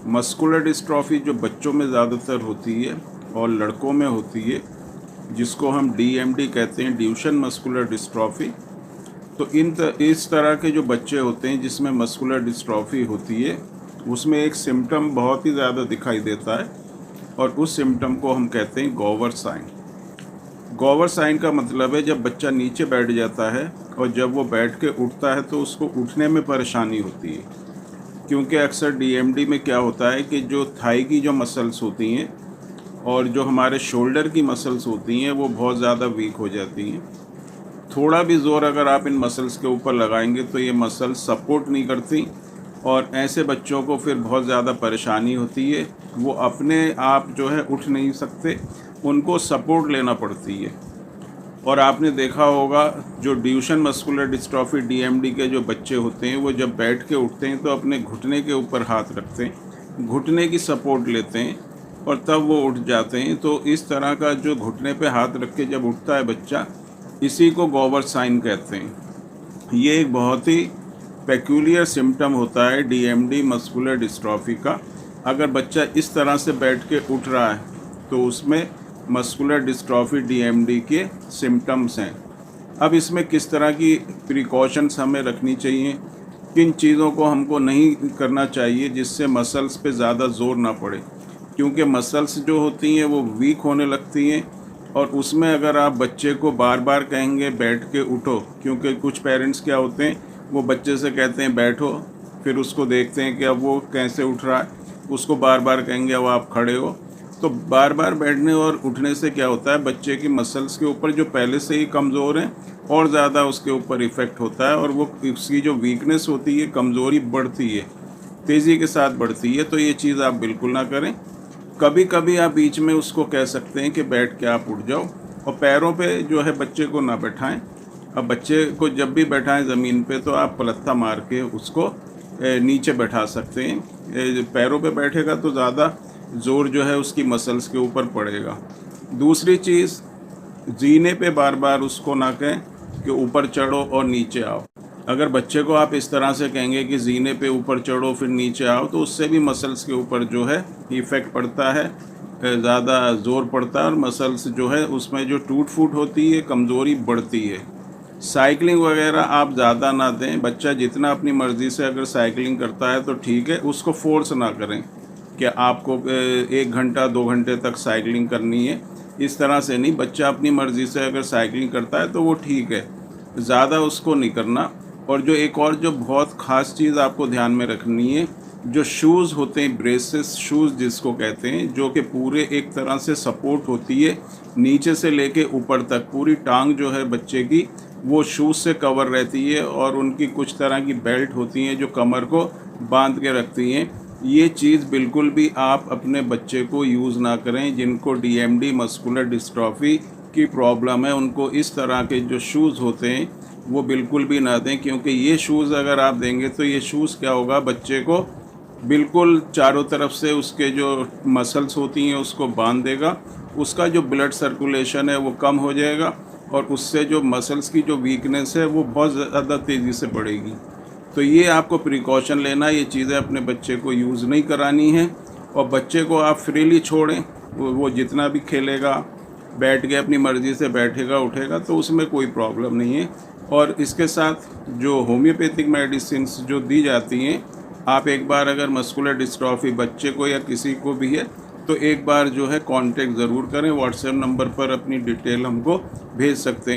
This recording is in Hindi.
मस्कुलर डिस्ट्रॉफी जो बच्चों में ज़्यादातर होती है और लड़कों में होती है, जिसको हम DMD कहते हैं, ड्यूशन मस्कुलर डिस्ट्रॉफी। तो इस तरह के जो बच्चे होते हैं जिसमें मस्कुलर डिस्ट्रॉफी होती है, उसमें एक सिम्टम बहुत ही ज़्यादा दिखाई देता है और उस सिम्टम को हम कहते हैं गॉवर साइन। गॉवर साइन का मतलब है जब बच्चा नीचे बैठ जाता है और जब वो बैठ के उठता है तो उसको उठने में परेशानी होती है, क्योंकि अक्सर DMD में क्या होता है कि जो थाई की जो मसल्स होती हैं और जो हमारे शोल्डर की मसल्स होती हैं वो बहुत ज़्यादा वीक हो जाती हैं। थोड़ा भी ज़ोर अगर आप इन मसल्स के ऊपर लगाएंगे तो ये मसल्स सपोर्ट नहीं करती और ऐसे बच्चों को फिर बहुत ज़्यादा परेशानी होती है। वो अपने आप जो है उठ नहीं सकते, उनको सपोर्ट लेना पड़ती है। और आपने देखा होगा जो ड्यूशन मस्कुलर डिस्ट्रॉफी DMD के जो बच्चे होते हैं वो जब बैठ के उठते हैं तो अपने घुटने के ऊपर हाथ रखते हैं, घुटने की सपोर्ट लेते हैं और तब वो उठ जाते हैं। तो इस तरह का जो घुटने पे हाथ रख के जब उठता है बच्चा, इसी को गॉवर साइन कहते हैं। ये एक बहुत ही पेक्यूलियर सिम्टम होता है DMD मस्कुलर डिस्ट्रॉफी का। अगर बच्चा इस तरह से बैठ के उठ रहा है तो उसमें मस्कुलर डिस्ट्रॉफी DMD के सिम्टम्स हैं। अब इसमें किस तरह की प्रिकॉशंस हमें रखनी चाहिए, किन चीज़ों को हमको नहीं करना चाहिए जिससे मसल्स पे ज़्यादा ज़ोर ना पड़े, क्योंकि मसल्स जो होती हैं वो वीक होने लगती हैं। और उसमें अगर आप बच्चे को बार बार कहेंगे बैठ के उठो, क्योंकि कुछ पेरेंट्स क्या होते हैं वो बच्चे से कहते हैं बैठो, फिर उसको देखते हैं कि अब वो कैसे उठ रहा है, उसको बार बार कहेंगे अब आप खड़े हो। तो बार बार बैठने और उठने से क्या होता है, बच्चे की मसल्स के ऊपर जो पहले से ही कमज़ोर हैं और ज़्यादा उसके ऊपर इफ़ेक्ट होता है और वो उसकी जो वीकनेस होती है, कमज़ोरी बढ़ती है, तेज़ी के साथ बढ़ती है। तो ये चीज़ आप बिल्कुल ना करें। कभी कभी आप बीच में उसको कह सकते हैं कि बैठ के आप उठ जाओ, और पैरों पे जो है बच्चे को ना बैठाएं। अब बच्चे को जब भी बैठाएं ज़मीन पे तो आप पलत्था मार के उसको नीचे बैठा सकते हैं। पैरों पे बैठेगा तो ज़्यादा ज़ोर जो है उसकी मसल्स के ऊपर पड़ेगा। दूसरी चीज़, जीने पे बार बार उसको ना कहें कि ऊपर चढ़ो और नीचे आओ। अगर बच्चे को आप इस तरह से कहेंगे कि जीने पे ऊपर चढ़ो फिर नीचे आओ, तो उससे भी मसल्स के ऊपर जो है इफ़ेक्ट पड़ता है, ज़्यादा ज़ोर पड़ता है और मसल्स जो है उसमें जो टूट फूट होती है, कमज़ोरी बढ़ती है। साइकिलिंग वगैरह आप ज़्यादा ना दें। बच्चा जितना अपनी मर्ज़ी से अगर साइकिलिंग करता है तो ठीक है, उसको फोर्स ना करें कि आपको 1 घंटा 2 घंटे तक साइकिलिंग करनी है। इस तरह से नहीं, बच्चा अपनी मर्ज़ी से अगर साइकिलिंग करता है तो वो ठीक है, ज़्यादा उसको नहीं करना। और जो एक और जो बहुत ख़ास चीज़ आपको ध्यान में रखनी है, जो शूज़ होते हैं, ब्रेसेस शूज़ जिसको कहते हैं, जो कि पूरे एक तरह से सपोर्ट होती है नीचे से लेके ऊपर तक, पूरी टांग जो है बच्चे की वो शूज़ से कवर रहती है और उनकी कुछ तरह की बेल्ट होती हैं जो कमर को बांध के रखती हैं। ये चीज़ बिल्कुल भी आप अपने बच्चे को यूज़ ना करें। जिनको DMD मस्कुलर डिस्ट्रॉफी की प्रॉब्लम है उनको इस तरह के जो शूज़ होते हैं वो बिल्कुल भी ना दें, क्योंकि ये शूज़ अगर आप देंगे तो ये शूज़ क्या होगा, बच्चे को बिल्कुल चारों तरफ से उसके जो मसल्स होती हैं उसको बांध देगा, उसका जो ब्लड सर्कुलेशन है वो कम हो जाएगा और उससे जो मसल्स की जो वीकनेस है वो बहुत ज़्यादा तेज़ी से बढ़ेगी। तो ये आपको प्रिकॉशन लेना, ये चीज़ें अपने बच्चे को यूज़ नहीं करानी है। और बच्चे को आप फ्रीली छोड़ें, वो जितना भी खेलेगा, बैठ के अपनी मर्ज़ी से बैठेगा उठेगा, तो उसमें कोई प्रॉब्लम नहीं है। और इसके साथ जो होम्योपैथिक मेडिसिन्स जो दी जाती हैं, आप एक बार अगर मस्कुलर डिस्ट्रॉफी बच्चे को या किसी को भी है तो एक बार जो है कांटेक्ट ज़रूर करें। व्हाट्सएप नंबर पर अपनी डिटेल हमको भेज सकते हैं।